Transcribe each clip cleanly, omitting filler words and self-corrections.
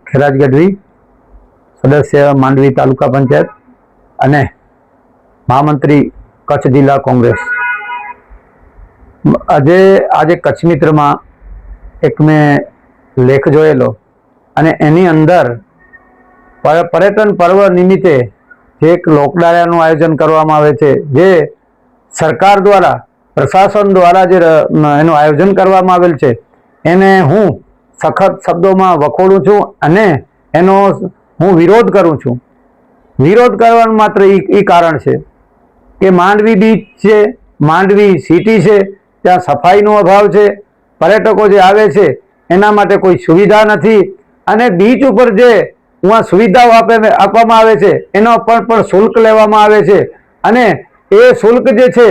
ખેરાજ ગઢવી, સદસ્ય માંડવી તાલુકા પંચાયત અને મહામંત્રી કચ્છ જિલ્લા કોંગ્રેસ। આજે કચ્છ મિત્રમાં એક મેં લેખ જોયેલો અને એની અંદર પર્યટન પર્વ નિમિત્તે જે એક લોકડાળાનું આયોજન કરવામાં આવે છે, જે સરકાર દ્વારા પ્રશાસન દ્વારા જે એનું આયોજન કરવામાં આવેલ છે, એને હું સખત શબ્દોમાં વખોડું છું અને એનો હું વિરોધ કરું છું। વિરોધ કરવાનું માત્ર એ કારણ છે કે માંડવી બીચ છે, માંડવી સિટી છે, ત્યાં સફાઈનો અભાવ છે, પર્યટકો જે આવે છે એના માટે કોઈ સુવિધા નથી અને બીચ ઉપર જે સુવિધાઓ આપવામાં આવે છે એનો પણ શુલ્ક લેવામાં આવે છે અને એ શુલ્ક જે છે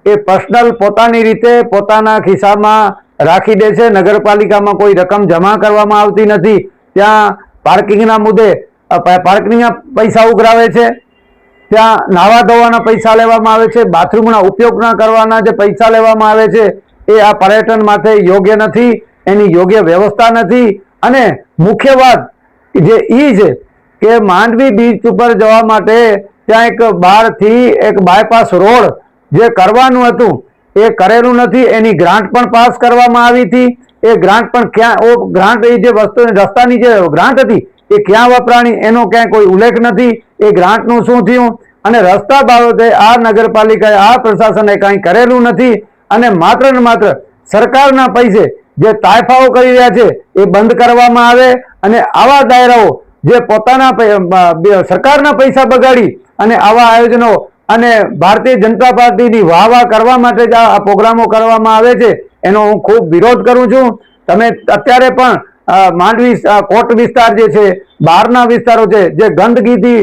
એ પર્સનલ પોતાની રીતે પોતાના ખિસ્સામાં રાખી દે છે। નગરપાલિકામાં કોઈ રકમ જમા કરવામાં આવતી નથી। ત્યાં પાર્કિંગના મુદ્દે પાર્કિંગના પૈસા ઉઘરાવે છે, ત્યાં નાવા ધોવાના પૈસા લેવામાં આવે છે, બાથરૂમના ઉપયોગના કરવાના જે પૈસા લેવામાં આવે છે એ આ પર્યટન માટે યોગ્ય નથી, એની યોગ્ય વ્યવસ્થા નથી। અને મુખ્ય વાત જે છે કે માંડવી બીચ ઉપર જવા માટે ત્યાં એક બહારથી એક બાયપાસ રોડ જે કરવાનું હતું એ કરેલું નથી। એની ગ્રાન્ટ પણ પાસ કરવામાં આવી હતી। એ ગ્રાન્ટ પણ ક્યાં ગ્રાન્ટ એ જે વસ્તુ રસ્તાની જે ગ્રાન્ટ હતી એ ક્યાં વપરાણી એનો ક્યાંય કોઈ ઉલ્લેખ નથી। એ ગ્રાન્ટનું શું થયું અને રસ્તા બાબતે આ નગરપાલિકાએ આ પ્રશાસને કાંઈ કરેલું નથી અને માત્ર ને માત્ર સરકારના પૈસે જે તાયફાઓ કરી રહ્યા છે એ બંધ કરવામાં આવે અને આવા દાયરાઓ જે પોતાના સરકારના પૈસા બગાડી અને આવા આયોજનો અને ભારતીય જનતા પાર્ટીની વાહ કરવા માટે જ આ પ્રોગ્રામો કરવામાં આવે છે એનો હું ખૂબ વિરોધ કરું છું। તમે અત્યારે પણ માંડવી કોટ વિસ્તાર જે છે, બહારના વિસ્તારો છે, જે ગંદકીથી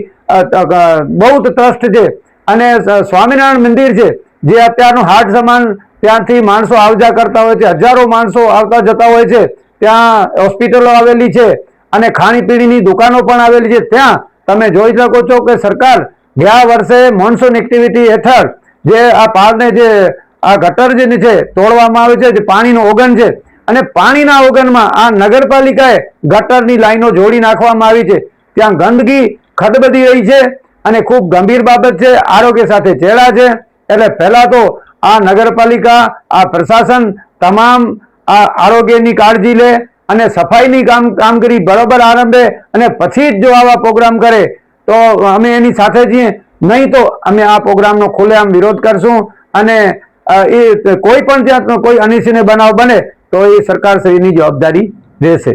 બહુ ત્રસ્ત છે અને સ્વામિનારાયણ મંદિર છે જે અત્યારનું હાટ સમાન, ત્યાંથી માણસો આવજા કરતા હોય છે, હજારો માણસો આવતા જતા હોય છે। ત્યાં હોસ્પિટલો આવેલી છે અને ખાણીપીણીની દુકાનો પણ આવેલી છે। ત્યાં તમે જોઈ શકો છો કે સરકાર ગયા વર્ષે મોન્સૂન એક્ટિવિટી હેઠળ જે આ પાળને જે આ ગટર જે છે તોડવામાં આવે છે, જે પાણીનો ઓગન છે અને પાણીના ઓગનમાં આ નગરપાલિકાએ ગટરની લાઈનો જોડી નાખવામાં આવી છે। ત્યાં ગંદકી ખડબડી રહી છે અને ખૂબ ગંભીર બાબત છે, આરોગ્ય સાથે ચેડા છે। એટલે પહેલા તો આ નગરપાલિકા, આ પ્રશાસન તમામ આ આરોગ્યની કાળજી લે અને સફાઈની કામગીરી બરોબર આરંભે અને પછી જ જો આવા પ્રોગ્રામ કરે તો અમે એની સાથે છીએ, નહીં તો અમે આ પ્રોગ્રામનો ખુલ્લેઆમ વિરોધ કરશું અને એ કોઈ પણ જાતનો કોઈ અનિચ્છનીય બનાવ બને તો એ સરકારશ્રીની જવાબદારી રહેશે।